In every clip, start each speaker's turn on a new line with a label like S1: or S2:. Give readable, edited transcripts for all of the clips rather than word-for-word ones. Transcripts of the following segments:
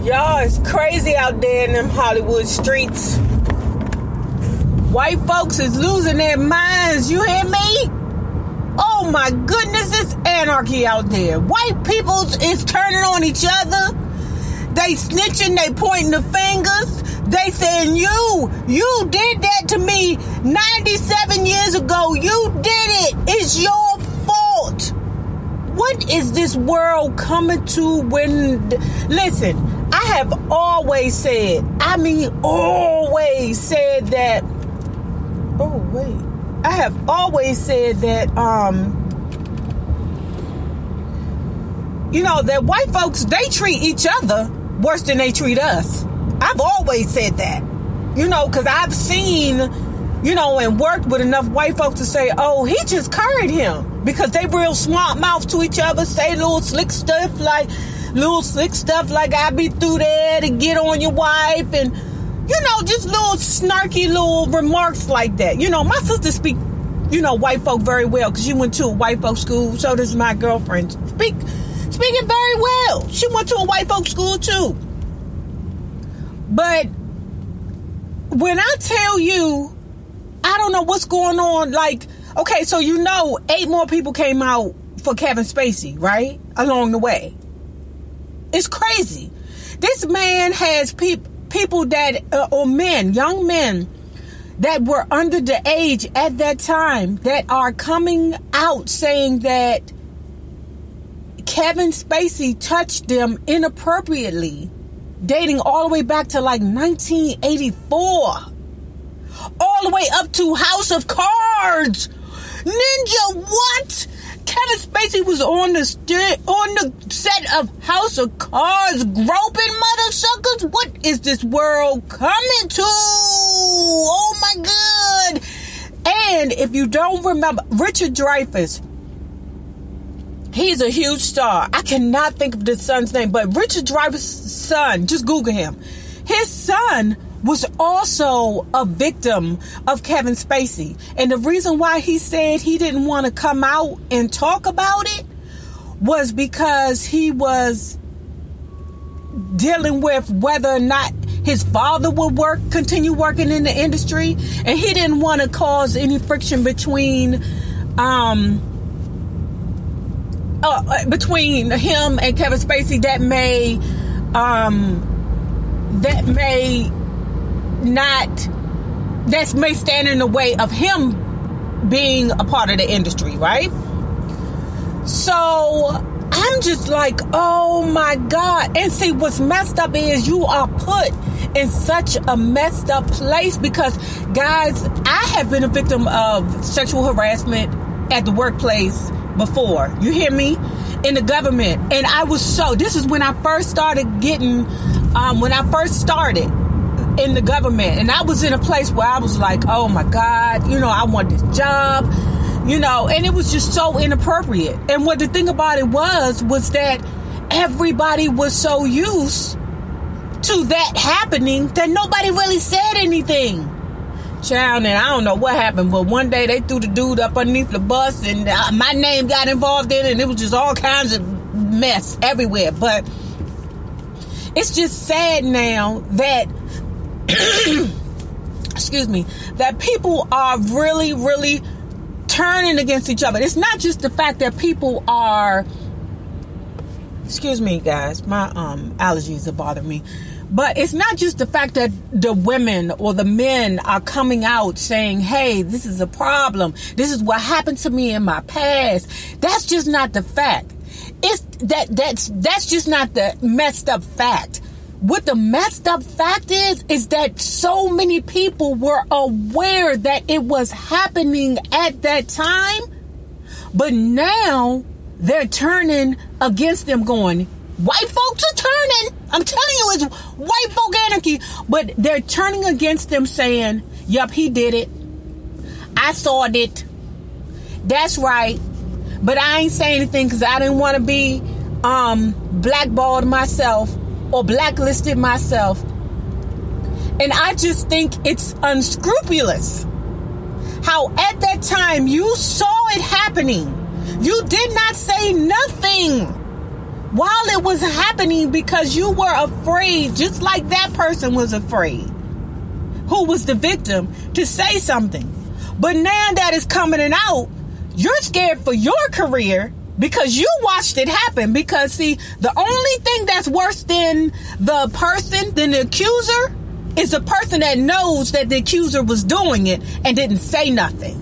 S1: Y'all, it's crazy out there in them Hollywood streets. White folks is losing their minds. You hear me? Oh my goodness, it's anarchy out there. White people is turning on each other. They snitching, they pointing the fingers. They saying, you did that to me 97 years ago. You did it. It's your fault. What is this world coming to when... Listen, I have always said that... Oh, wait. I have always said that, that white folks, they treat each other worse than they treat us. I've always said that, because I've seen, and worked with enough white folks to say, oh, he just curried him, because they real smart mouth to each other, say little slick stuff like I be through there to get on your wife, and just little snarky little remarks like that. My sister speak, white folk very well, because she went to a white folk school. So does my girlfriend. Speaking very well. She went to a white folk school too. But when I tell you, I don't know what's going on. Like, okay, so 8 more people came out for Kevin Spacey, right? Along the way. It's crazy. This man has people that, or men, young men that were under the age at that time that are coming out saying that Kevin Spacey touched them inappropriately, dating all the way back to like 1984, all the way up to House of Cards. Ninja, what? Kevin Spacey was on the set of House of Cards groping motherfuckers. What is this world coming to? Oh my God. And if you don't remember, Richard Dreyfuss, he's a huge star. I cannot think of the son's name, but Richard Dreyfuss' son, just Google him. His son was also a victim of Kevin Spacey. And the reason why he said he didn't want to come out and talk about it was because he was dealing with whether or not his father would continue working in the industry. And he didn't want to cause any friction between him and Kevin Spacey that may stand in the way of him being a part of the industry, right? So I'm just like, oh my God. And see, what's messed up is you are put in such a messed up place because, guys, I have been a victim of sexual harassment at the workplace before. You hear me? In the government. And this is when I first started in the government, and I was in a place where I was like, oh my God, I want this job, and it was just so inappropriate. And what the thing about it was that everybody was so used to that happening that nobody really said anything. Child, and I don't know what happened, but one day they threw the dude up underneath the bus, and my name got involved in it, and it was just all kinds of mess everywhere. But it's just sad now that excuse me, that people are really, really turning against each other. It's not just the fact that people are, excuse me guys, my allergies are bothering me, but it's not just the fact that the women or the men are coming out saying, hey, this is a problem, this is what happened to me in my past. That's just not the fact. That's just not the messed up fact. What the messed up fact is that so many people were aware that it was happening at that time, but now they're turning against them, going, white folks are turning. I'm telling you, it's white folk anarchy. But they're turning against them saying, yup, he did it. I saw it. That's right. But I ain't saying anything because I didn't want to be blackballed myself or blacklisted myself. And I just think it's unscrupulous how at that time you saw it happening. You did not say nothing. while it was happening because you were afraid, just like that person was afraid, who was the victim, to say something. But now that it's coming out, you're scared for your career because you watched it happen. Because, see, the only thing that's worse than the accuser, is the person that knows that the accuser was doing it and didn't say nothing.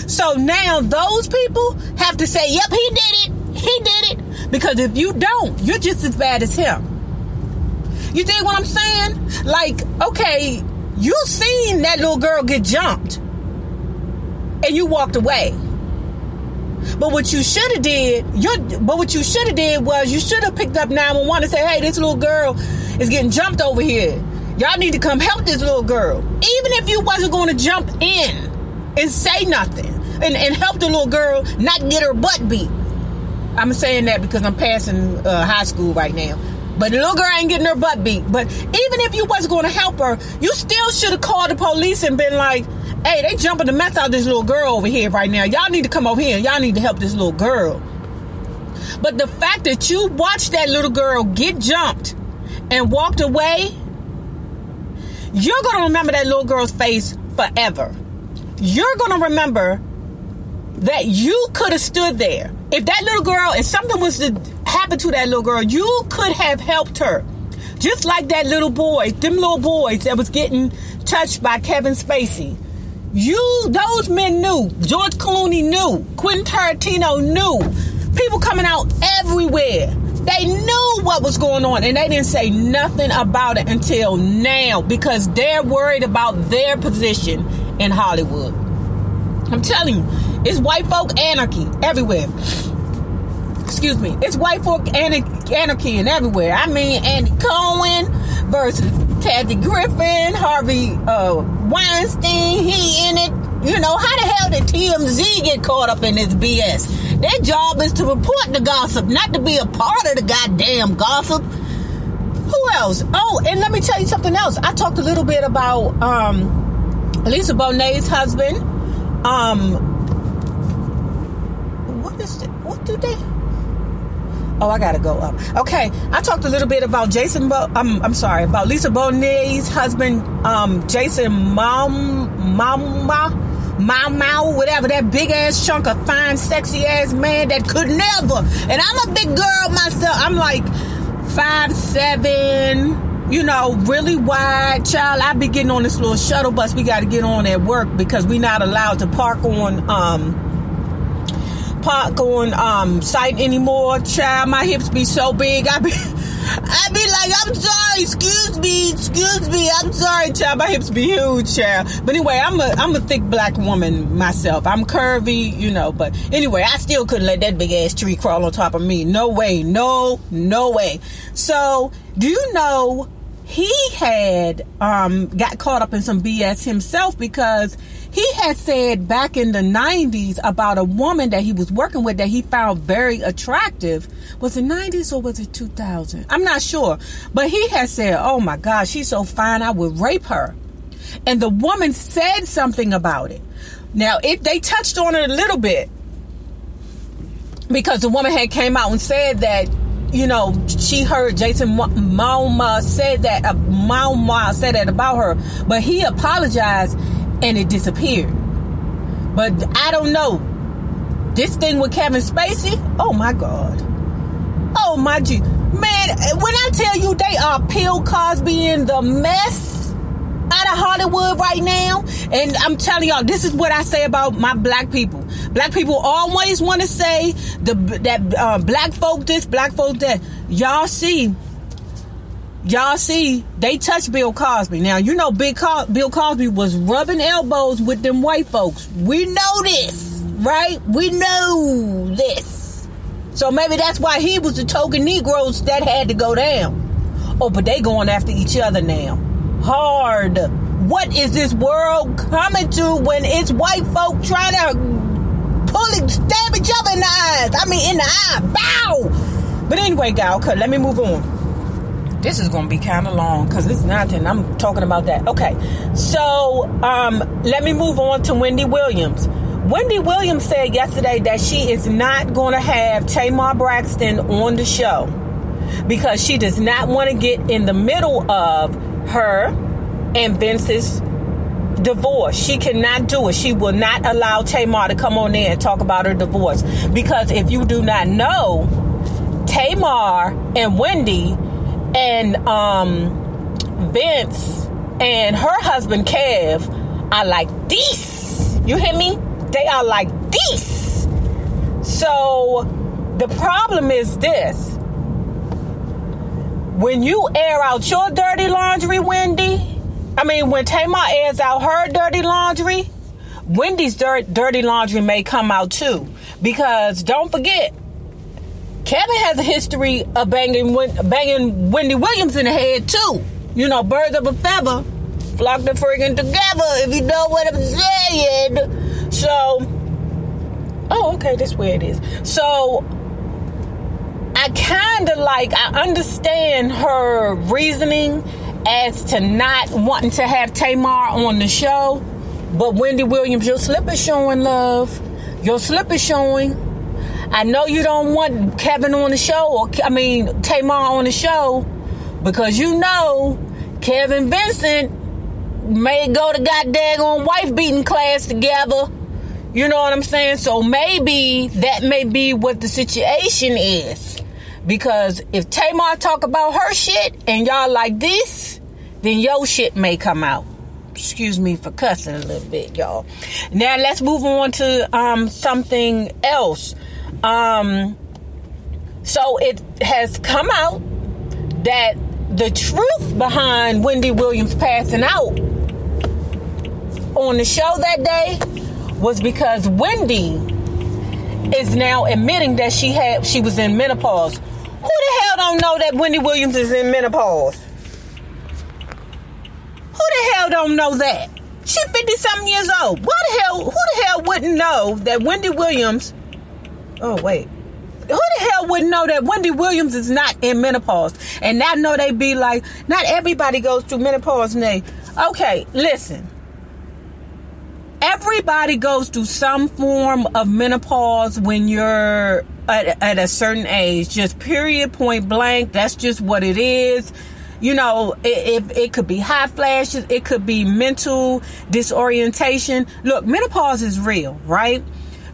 S1: So now those people have to say, yep, he did it. He did it. Because if you don't, you're just as bad as him. You dig what I'm saying? Like, okay, you seen that little girl get jumped and you walked away. But what you should have did was you should have picked up 911 and said, hey, this little girl is getting jumped over here. Y'all need to come help this little girl. Even if you wasn't going to jump in and say nothing and help the little girl not get her butt beat. I'm saying that because I'm passing high school right now. But the little girl ain't getting her butt beat. But even if you wasn't going to help her, you still should have called the police and been like, hey, they jumping the mess out of this little girl over here right now. Y'all need to come over here and y'all need to help this little girl. But the fact that you watched that little girl get jumped and walked away, you're going to remember that little girl's face forever. You're going to remember that you could have stood there. If that little girl, if something was to happen to that little girl, you could have helped her. Just like that little boy, them little boys that was getting touched by Kevin Spacey. Those men knew. George Clooney knew. Quentin Tarantino knew. People coming out everywhere. They knew what was going on, and they didn't say nothing about it until now because they're worried about their position in Hollywood. I'm telling you, it's white folk anarchy everywhere. Excuse me. It's white folk anarchy and everywhere. I mean, Andy Cohen versus Kathy Griffin, Harvey Weinstein, he in it. You know, how the hell did TMZ get caught up in this BS? Their job is to report the gossip, not to be a part of the goddamn gossip. Who else? Oh, and let me tell you something else. I talked a little bit about Lisa Bonet's husband. What is it? What do they? Oh, I gotta go up. Okay, I talked a little bit about about Lisa Bonet's husband, Jason Mau, whatever, that big ass chunk of fine, sexy ass man that could never. And I'm a big girl myself. I'm like 5'7", you know, really wide. Child, I be getting on this little shuttle bus we got to get on at work because we not allowed to park on site anymore. Child, my hips be so big. I be like, I'm sorry, excuse me, I'm sorry, child, my hips be huge, child. But anyway, I'm a thick black woman myself. I'm curvy, you know, but anyway, I still couldn't let that big ass tree crawl on top of me. No way, no way. So, do you know he had got caught up in some BS himself because he had said back in the 90s about a woman that he was working with that he found very attractive. Was it 90s or was it 2000? I'm not sure. But he had said, oh my God, she's so fine, I would rape her. And the woman said something about it. Now, they touched on it a little bit because the woman had came out and said that, you know, she heard Jason Momoa said that about her, but he apologized and it disappeared. But I don't know. This thing with Kevin Spacey, oh my God. Oh my G. Man, when I tell you they are Bill Cosby in the mess out of Hollywood right now, and I'm telling y'all, this is what I say about my black people. Black people always want to say that black folk this, black folk that. Y'all see, they touched Bill Cosby. Now, you know Bill Cosby was rubbing elbows with them white folks. We know this, right? We know this. So maybe that's why he was the token Negroes that had to go down. Oh, but they going after each other now. Hard. What is this world coming to when it's white folk trying to stab each other in the eyes? I mean, in the eye. Bow! But anyway, guys, okay, let me move on. This is going to be kind of long because it's nothing. I'm talking about that. Okay, so let me move on to Wendy Williams. Wendy Williams said yesterday that she is not going to have Tamar Braxton on the show because she does not want to get in the middle of her and Vince's divorce. She cannot do it. She will not allow Tamar to come on there and talk about her divorce. Because if you do not know, Tamar and Wendy and Vince and her husband Kev are like this. You hear me? They are like this. So the problem is this. When you air out your dirty laundry, when Tamar airs out her dirty laundry, Wendy's dirty laundry may come out too. Because don't forget, Kevin has a history of banging Wendy Williams in the head too. You know, birds of a feather flock the friggin' together, if you know what I'm saying. So, okay, that's where it is. So, I understand her reasoning as to not wanting to have Tamar on the show. But Wendy Williams, your slip is showing, love. Your slip is showing. I know you don't want Kevin on the show, Tamar on the show, because you know Kevin Vincent may go to goddamn wife beating class together. You know what I'm saying? So maybe that may be what the situation is. Because if Tamar talk about her shit and y'all like this, then your shit may come out. Excuse me for cussing a little bit, y'all. Now let's move on to something else. So it has come out that the truth behind Wendy Williams passing out on the show that day was because Wendy is now admitting that she was in menopause. Who the hell don't know that Wendy Williams is in menopause? Who the hell don't know that? She 50-something years old. Who the hell wouldn't know that Wendy Williams... Oh, wait. Who the hell wouldn't know that Wendy Williams is not in menopause? And I know they be like, not everybody goes through menopause. Okay, listen. Everybody goes through some form of menopause when you're at a certain age. Just period, point blank. That's just what it is. You know, it could be hot flashes. It could be mental disorientation. Look, menopause is real, right?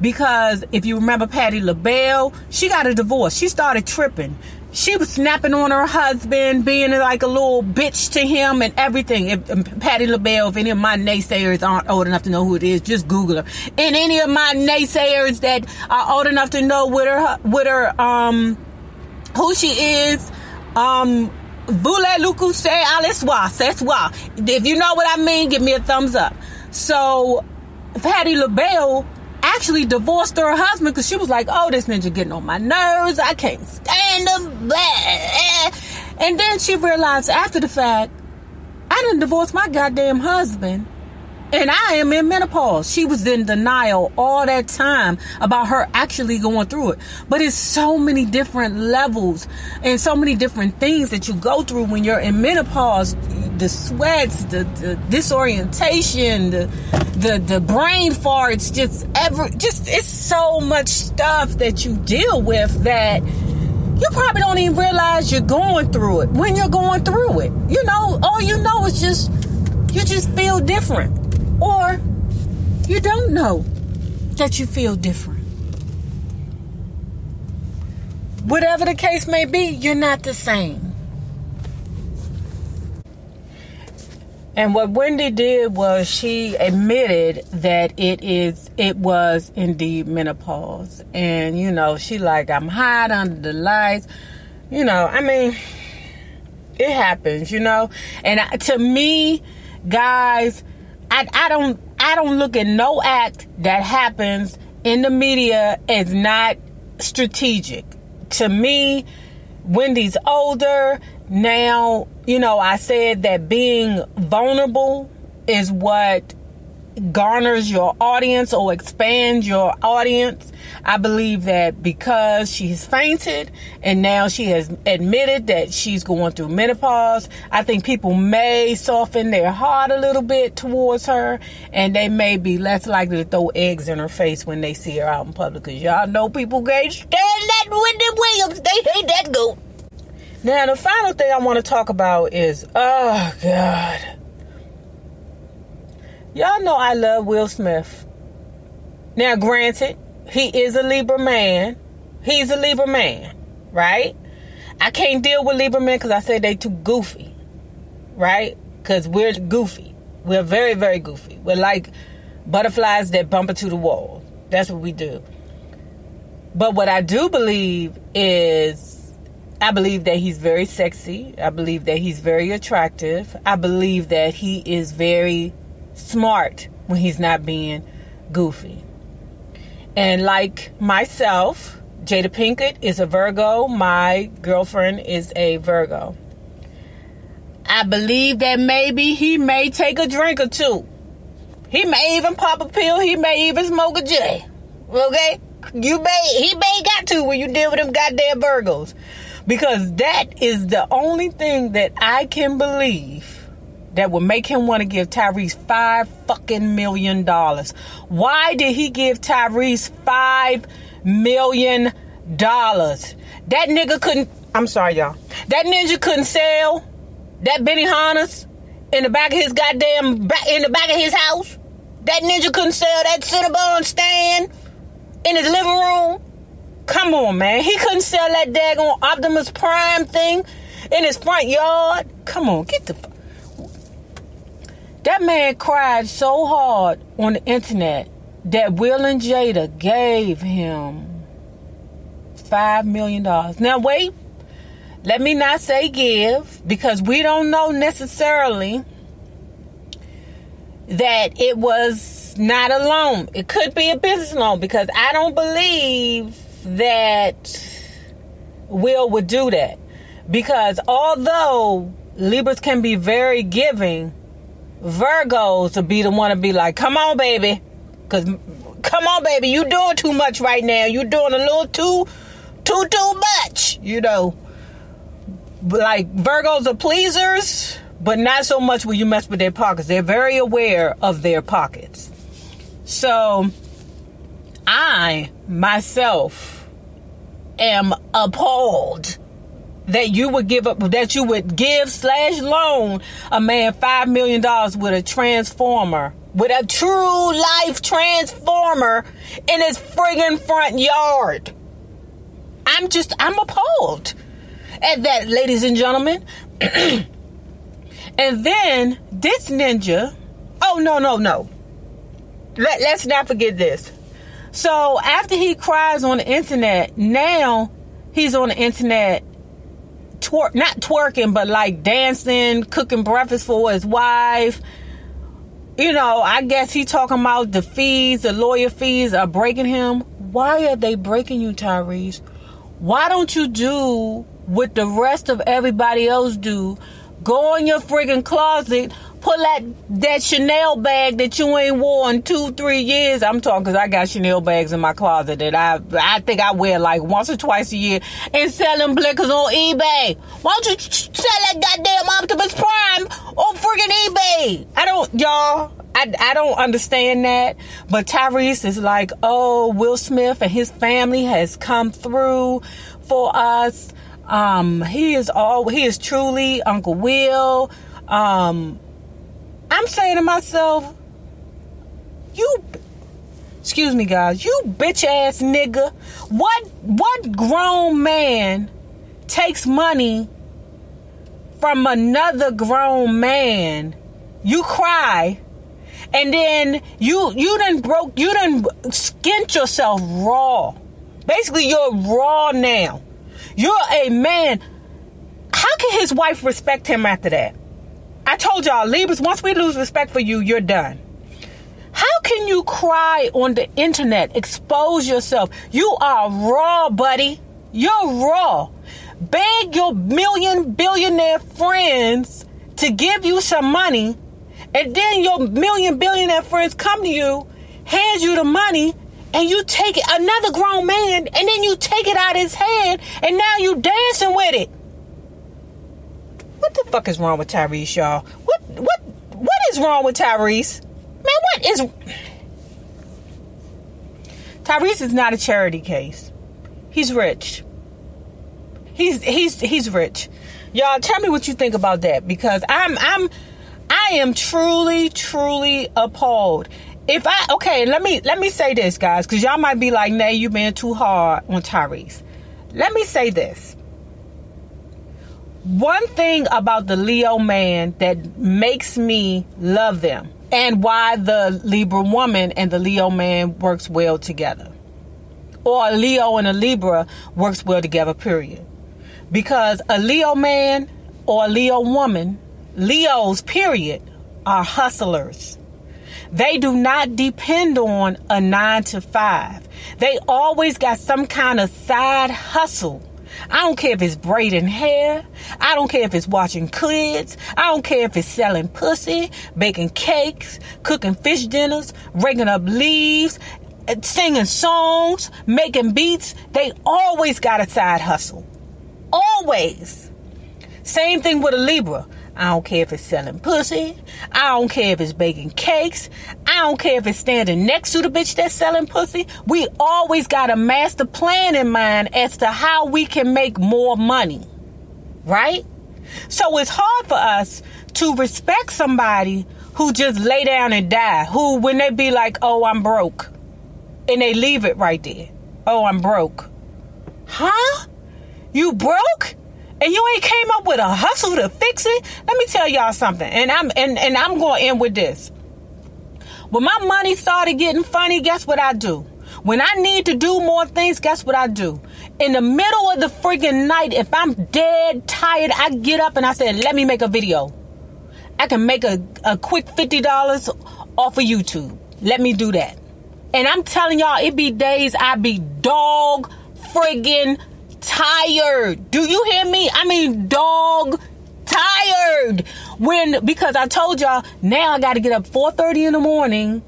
S1: Because if you remember Patti LaBelle, she got a divorce. She started tripping. She was snapping on her husband, being like a little bitch to him and everything. If Patti LaBelle, if any of my naysayers aren't old enough to know who it is, just Google her. And any of my naysayers that are old enough to know who she is, voulez-vous say allez-moi, c'est-moi. If you know what I mean, give me a thumbs up. So, Patti LaBelle actually divorced her husband because she was like, oh, this ninja getting on my nerves. I can't stand him. And then she realized after the fact, I done divorced my goddamn husband and I am in menopause. She was in denial all that time about her actually going through it. But it's so many different levels and so many different things that you go through when you're in menopause. The sweats, the disorientation, the brain farts, it's so much stuff that you deal with that you probably don't even realize you're going through it when you're going through it. You know, all you know is you just feel different. Or you don't know that you feel different. Whatever the case may be, you're not the same. And what Wendy did was she admitted that it was indeed menopause. And, you know, she like, I'm hot under the lights. You know, I mean, it happens, you know. And to me, guys, I don't look at no act that happens in the media as not strategic. To me, Wendy's older. Now, you know, I said that being vulnerable is what garners your audience or expands your audience. I believe that because she's fainted and now she has admitted that she's going through menopause, I think people may soften their heart a little bit towards her, and they may be less likely to throw eggs in her face when they see her out in public, because y'all know people can't stand that Wendy Williams. They hate that goat. Now, the final thing I want to talk about is, oh God, y'all know I love Will Smith. Now, granted, he is a Libra man. He's a Libra man, right? I can't deal with Libra men because I say they too goofy, right? Because we're goofy. We're very, very goofy. We're like butterflies that bump into the wall. That's what we do. But what I do believe is, I believe that he's very sexy. I believe that he's very attractive. I believe that he is very smart when he's not being goofy. And like myself, Jada Pinkett is a Virgo. My girlfriend is a Virgo. I believe that maybe he may take a drink or two. He may even pop a pill. He may even smoke a J. Okay? He may got to when you deal with them goddamn Virgos. Because that is the only thing that I can believe that would make him want to give Tyrese $5 million. Why did he give Tyrese $5 million? That nigga couldn't, I'm sorry, y'all. That ninja couldn't sell that Benihana's in the back of his in the back of his house. That ninja couldn't sell that Cinnabon stand in his living room. Come on, man. He couldn't sell that daggone Optimus Prime thing in his front yard. Come on, get the... That man cried so hard on the internet that Will and Jada gave him $5 million. Now, wait. Let me not say give, because we don't know necessarily that it was not a loan. It could be a business loan, because I don't believe that Will would do that. Because although Libras can be very giving, Virgos will be the one to be like, come on, baby. Come on, baby. You doing too much right now. You doing a little too much, you know. Like, Virgos are pleasers, but not so much when you mess with their pockets. They're very aware of their pockets. So, I, myself, am appalled that you would give / loan a man $5 million with a transformer, with a true life transformer in his friggin' front yard. I'm appalled at that, ladies and gentlemen. And then this ninja, oh, no. Let's not forget this. So after he cries on the internet, now he's on the internet not twerking, but like dancing, cooking breakfast for his wife. You know, I guess he talking about the lawyer fees are breaking him. Why are they breaking you, Tyrese? Why don't you do what the rest of everybody else do? Go in your friggin' closet, pull that Chanel bag that you ain't wore in 2-3 years. I'm talking because I got Chanel bags in my closet that I think I wear like once or twice a year, and sell them blickers on eBay. Why don't you sell that goddamn Optimus Prime on friggin' eBay? I don't understand that. But Tyrese is like, oh, Will Smith and his family has come through for us. He is truly Uncle Will. I'm saying to myself, excuse me, guys, you bitch ass nigga. What grown man takes money from another grown man? You cry, and then you done skint yourself raw. Basically, you're raw now. You're a man. How can his wife respect him after that? I told y'all, Libras, once we lose respect for you, you're done. How can you cry on the internet, expose yourself? You are raw, buddy. You're raw. Beg your billionaire friends to give you some money, And then your million billionaire friends come to you, hand you the money, and you take it, another grown man, and then you take it out of his hand, and now you dancing with it. What the fuck is wrong with Tyrese, y'all? What is wrong with Tyrese? Man, what is... Tyrese is not a charity case. He's rich. He's rich. Y'all, tell me what you think about that, because I am truly appalled. Let me say this, guys, because y'all might be like, "Nay, you being too hard on Tyrese." Let me say this. One thing about the Leo man that makes me love them, and why the Libra woman and the Leo man works well together, or a Leo and a Libra works well together, period. Because a Leo man or a Leo woman, Leos, period, are hustlers. They do not depend on a 9 to 5. They always got some kind of side hustle. I don't care if it's braiding hair. I don't care if it's watching kids. I don't care if it's selling pussy, baking cakes, cooking fish dinners, raking up leaves, singing songs, making beats. They always got a side hustle. Always. Same thing with a Libra. I don't care if it's selling pussy. I don't care if it's baking cakes. I don't care if it's standing next to the bitch that's selling pussy. We always got a master plan in mind as to how we can make more money. Right? So it's hard for us to respect somebody who just lay down and die. Who, when they be like, "Oh, I'm broke," and they leave it right there. "Oh, I'm broke." Huh? You broke? And you ain't came up with a hustle to fix it? Let me tell y'all something. And I'm going to end with this. When my money started getting funny, guess what I do? When I need to do more things, guess what I do? In the middle of the freaking night, if I'm dead tired, I get up and I say, "Let me make a video. I can make a quick $50 off of YouTube. Let me do that." And I'm telling y'all, it be days I be dog friggin' tired. Do you hear me? I mean, dog tired. Because I told y'all, now I got to get up 4:30 in the morning,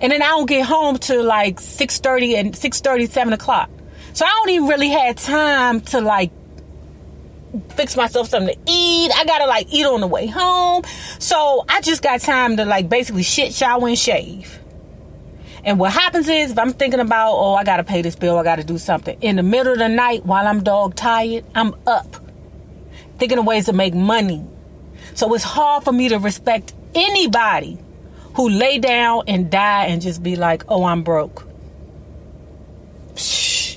S1: and then I don't get home till like 6:30, 7 o'clock. So I don't even really have time to like fix myself something to eat. I gotta like eat on the way home. So I just got time to like basically shit, shower, and shave. And what happens is, if I'm thinking about, "Oh, I got to pay this bill, I got to do something," in the middle of the night while I'm dog tired, I'm up thinking of ways to make money. So it's hard for me to respect anybody who lay down and die and just be like, "Oh, I'm broke." Shh.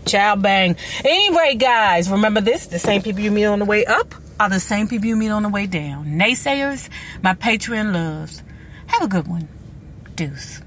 S1: Ciao, bang. Anyway, guys, remember this. The same people you meet on the way up are the same people you meet on the way down. Naysayers, my Patreon loves. Have a good one. Deuce.